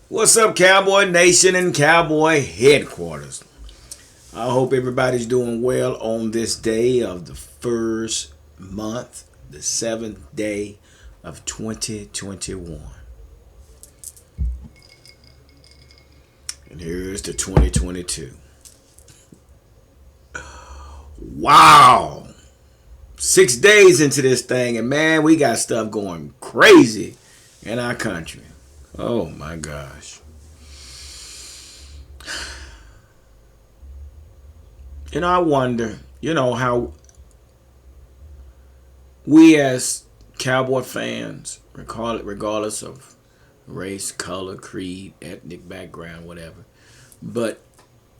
What's up, Cowboy Nation and Cowboy Headquarters? I hope everybody's doing well on this day of the first month, the seventh day of 2021. And here's the 2022. Wow! 6 days into this thing, and man, we got stuff going crazy in our country. Oh my gosh. I wonder, how we as Cowboy fans, regardless of race, color, creed, ethnic background, whatever, but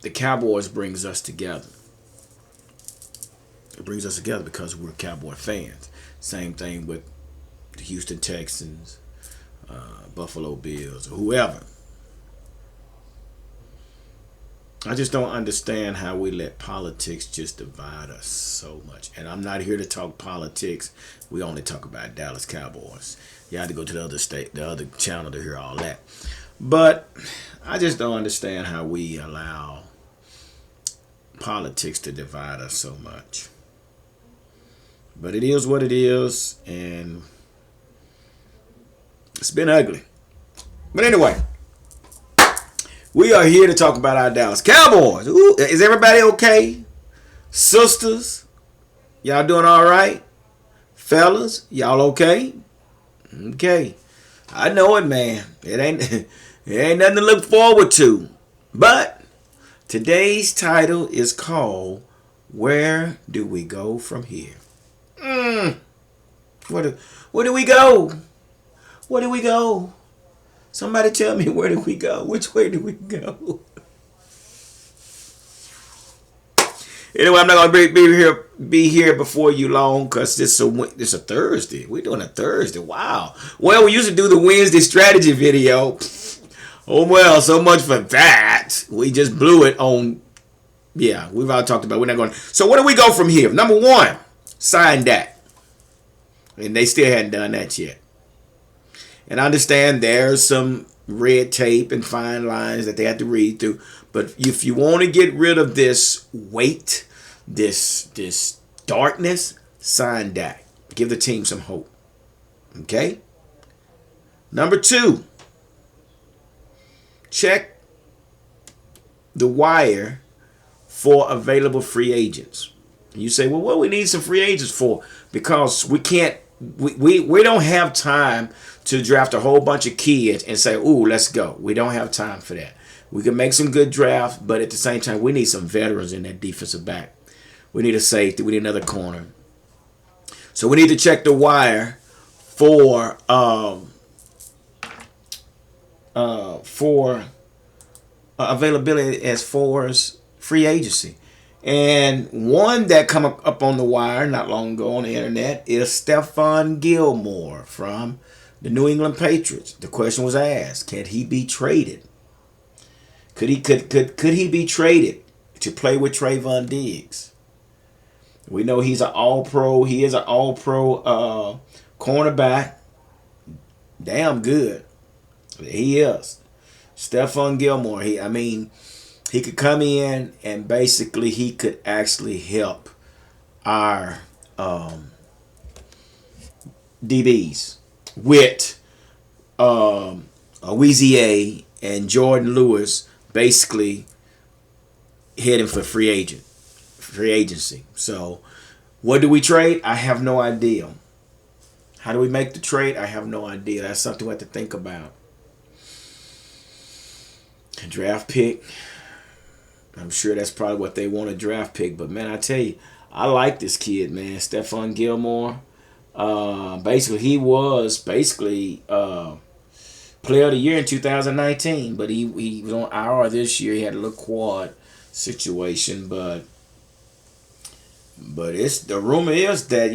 the Cowboys brings us together. It brings us together because we're Cowboy fans. Same thing with the Houston Texans, Buffalo Bills, or whoever. I just don't understand how we let politics just divide us so much. And I'm not here to talk politics. We only talk about Dallas Cowboys. You have to go to the other channel to hear all that. But I just don't understand how we allow politics to divide us so much. But it is what it is, and it's been ugly. But anyway, we are here to talk about our Dallas Cowboys. Ooh, is everybody okay? Sisters, y'all doing all right? Fellas, y'all okay? Okay. I know it, man. It ain't nothing to look forward to. But today's title is called Where Do We Go From Here? Where do we go? Where do we go? Somebody tell me, where do we go? Which way do we go? Anyway, I'm not going to be here before you long because it's a Thursday. We're doing a Thursday. Wow. Well, we used to do the Wednesday strategy video. Oh, well, so much for that. We just blew it on. Yeah, we've all talked about it. We're not going. So where do we go from here? Number one, sign that. And they still hadn't done that yet. And I understand there's some red tape and fine lines that they have to read through. But if you want to get rid of this weight, this darkness, sign that. Give the team some hope. Okay? Number two, check the wire for available free agents. You say, well, what do we need some free agents for? Because we don't have time to draft a whole bunch of kids and say, ooh, let's go. We don't have time for that. We can make some good drafts, but at the same time, we need some veterans in that defensive back. We need a safety. We need another corner. So we need to check the wire for availability as far as free agency. And one that come up on the wire not long ago on the internet is Stefan Gilmore from the New England Patriots. The question was asked, can he be traded? Could he be traded to play with Trayvon Diggs? We know he's an all-pro. He is an all-pro cornerback. Damn good. He is. Stefan Gilmore. He could come in and basically he could actually help our DBs with Weezy and Jordan Lewis basically heading for free agency. So what do we trade? I have no idea. How do we make the trade? I have no idea. That's something we have to think about. A draft pick. I'm sure that's probably what they want, a draft pick. But, man, I tell you, I like this kid, man. Stefan Gilmore. He was player of the year in 2019. But he was on IR this year. He had a little quad situation. But the rumor is that,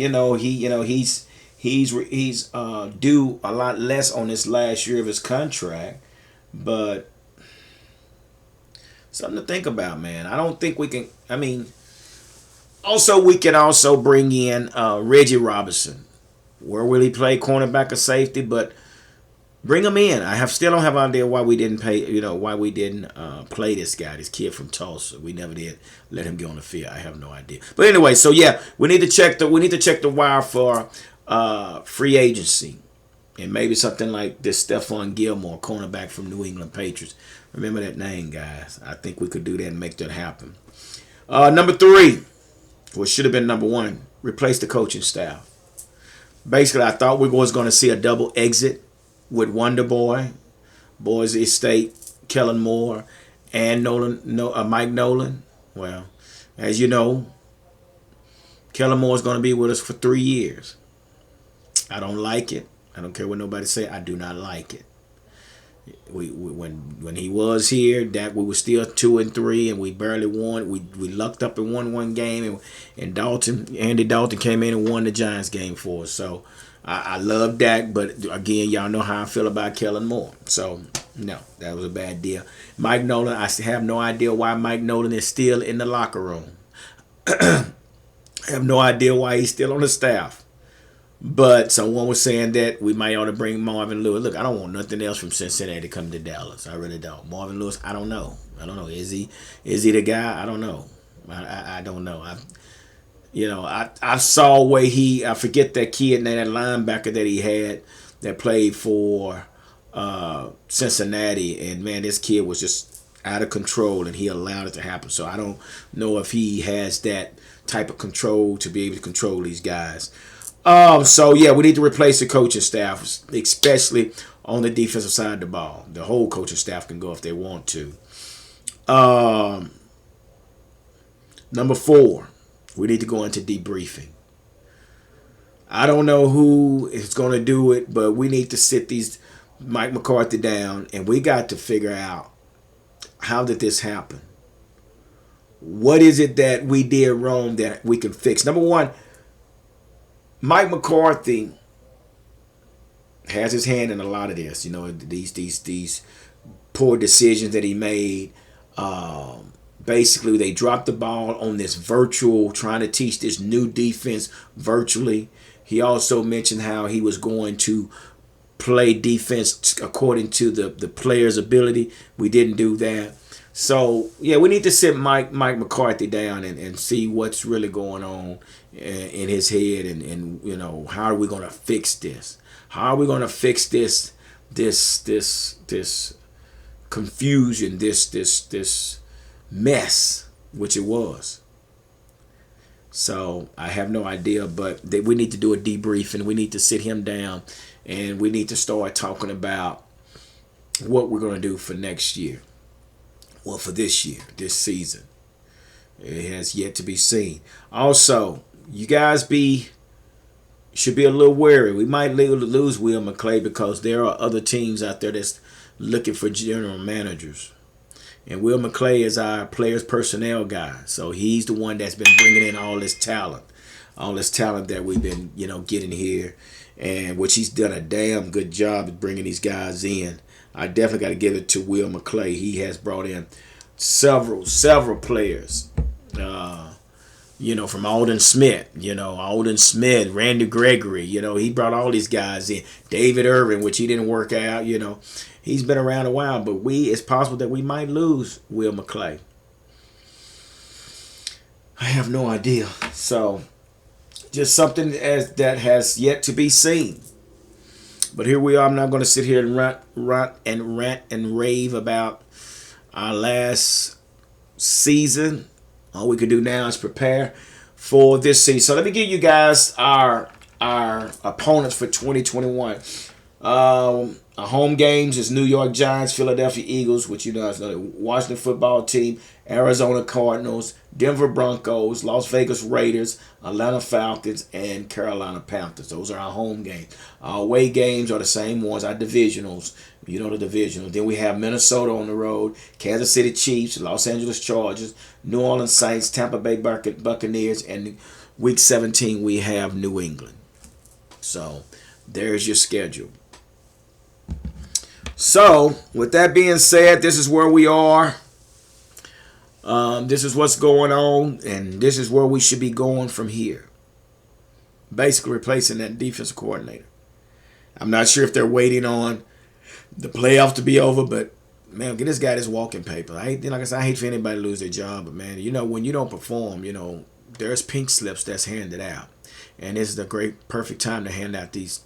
he's due a lot less on this last year of his contract. But something to think about, man. I don't think we can. Also, we can also bring in Reggie Robinson. Where will he play? Cornerback or safety? But Bring him in. Still don't have an idea why we didn't play this guy, this kid from Tulsa. We never did let him get on the field. I have no idea. But anyway, so yeah, we need to check the wire for free agency. And maybe something like this Stefan Gilmore, cornerback from New England Patriots. Remember that name, guys. I think we could do that and make that happen. Number 3, which should have been number 1, replace the coaching staff. Basically, I thought we was going to see a double exit with Wonder Boy, Boise State, Kellen Moore, and Mike Nolan. Well, as you know, Kellen Moore is going to be with us for 3 years. I don't like it. I don't care what nobody say. I do not like it. When he was here, that we were still 2-3, and we barely won. We lucked up and won one game, and Andy Dalton came in and won the Giants game for us. So I love Dak, but again, y'all know how I feel about Kellen Moore. So no, that was a bad deal. Mike Nolan, I have no idea why Mike Nolan is still in the locker room. I have no idea why he's still on the staff. But someone was saying that we might ought to bring Marvin Lewis. Look, I don't want nothing else from Cincinnati to come to Dallas. I really don't. Marvin Lewis, I don't know. Is he the guy? I don't know. I don't know. I saw where I forget that kid, that linebacker that he had that played for Cincinnati, and man, this kid was just out of control, and he allowed it to happen. So I don't know if he has that type of control to be able to control these guys. So yeah, we need to replace the coaching staff, especially on the defensive side of the ball. The whole coaching staff can go if they want to. Number 4, we need to go into debriefing. I don't know who is going to do it, but we need to sit these Mike McCarthy down, and we got to figure out, how did this happen? What is it that we did wrong that we can fix? Number 1, Mike McCarthy has his hand in a lot of this. These poor decisions that he made. Basically, they dropped the ball on this virtual, trying to teach this new defense virtually. He also mentioned how he was going to play defense according to the player's ability. We didn't do that. So, yeah, we need to sit Mike McCarthy down and see what's really going on in his head, and how are we going to fix this? How are we going to fix this confusion, this mess, which it was? So I have no idea, but we need to do a debrief, and we need to sit him down, and we need to start talking about what we're going to do for next year. Well, for this year, this season. It has yet to be seen. Also, you guys should be a little wary. We might lose Will McClay because there are other teams out there that's looking for general managers. And Will McClay is our players personnel guy. So he's the one that's been bringing in all this talent that we've been, getting here, and which he's done a damn good job of bringing these guys in. I definitely got to give it to Will McClay. He has brought in several players, from Alden Smith, Randy Gregory, he brought all these guys in. David Irvin, which he didn't work out, he's been around a while, but it's possible that we might lose Will McClay. I have no idea. So, just something that has yet to be seen. But here we are. I'm not going to sit here and rant and rave about our last season. All we can do now is prepare for this season. So let me give you guys our opponents for 2021. Our home games is New York Giants, Philadelphia Eagles, which is the Washington football team, Arizona Cardinals, Denver Broncos, Las Vegas Raiders, Atlanta Falcons, and Carolina Panthers. Those are our home games. Our away games are the same ones, our divisionals. The divisionals. Then we have Minnesota on the road, Kansas City Chiefs, Los Angeles Chargers, New Orleans Saints, Tampa Bay Buccaneers, and Week 17 we have New England. So there's your schedule. So, with that being said, this is where we are. This is what's going on, and this is where we should be going from here. Basically replacing that defensive coordinator. I'm not sure if they're waiting on the playoffs to be over, but man, get this guy this walking paper. Like I said, I hate for anybody to lose their job, but man, when you don't perform, there's pink slips that's handed out, and this is a great, perfect time to hand out these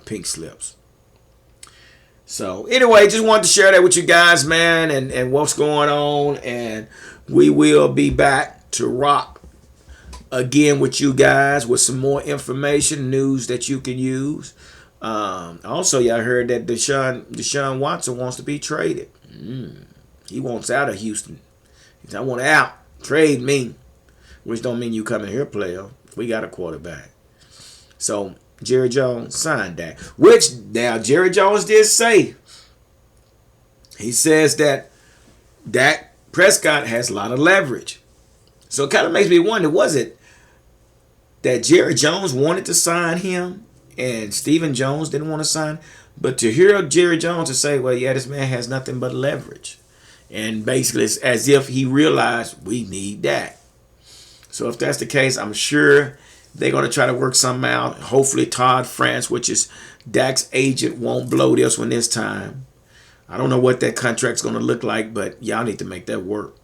pink slips. So anyway, just wanted to share that with you guys, man, and what's going on, and we will be back to rock again with you guys with some more information, news that you can use. Also, y'all heard that Deshaun Watson wants to be traded. He wants out of Houston. He said, I want out. Trade me. Which don't mean you coming here, player. We got a quarterback. So, Jerry Jones signed that. Which, now, Jerry Jones did say, he says that Dak Prescott has a lot of leverage. So, it kind of makes me wonder, was it that Jerry Jones wanted to sign him and Stephen Jones didn't want to sign? But to hear Jerry Jones to say, well, yeah, this man has nothing but leverage. And basically, it's as if he realized we need Dak. So if that's the case, I'm sure they're going to try to work something out. Hopefully Todd France, which is Dak's agent, won't blow this one this time. I don't know what that contract's going to look like, but y'all need to make that work.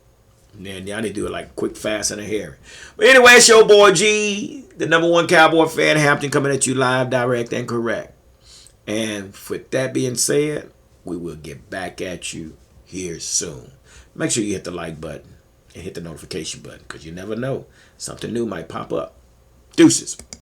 Man, y'all need to do it like quick, fast, and a hurry. But anyway, it's your boy G, the #1 Cowboy fan, Hampton, coming at you live, direct, and correct. And with that being said, we will get back at you here soon. Make sure you hit the like button and hit the notification button, because you never know, something new might pop up. Deuces.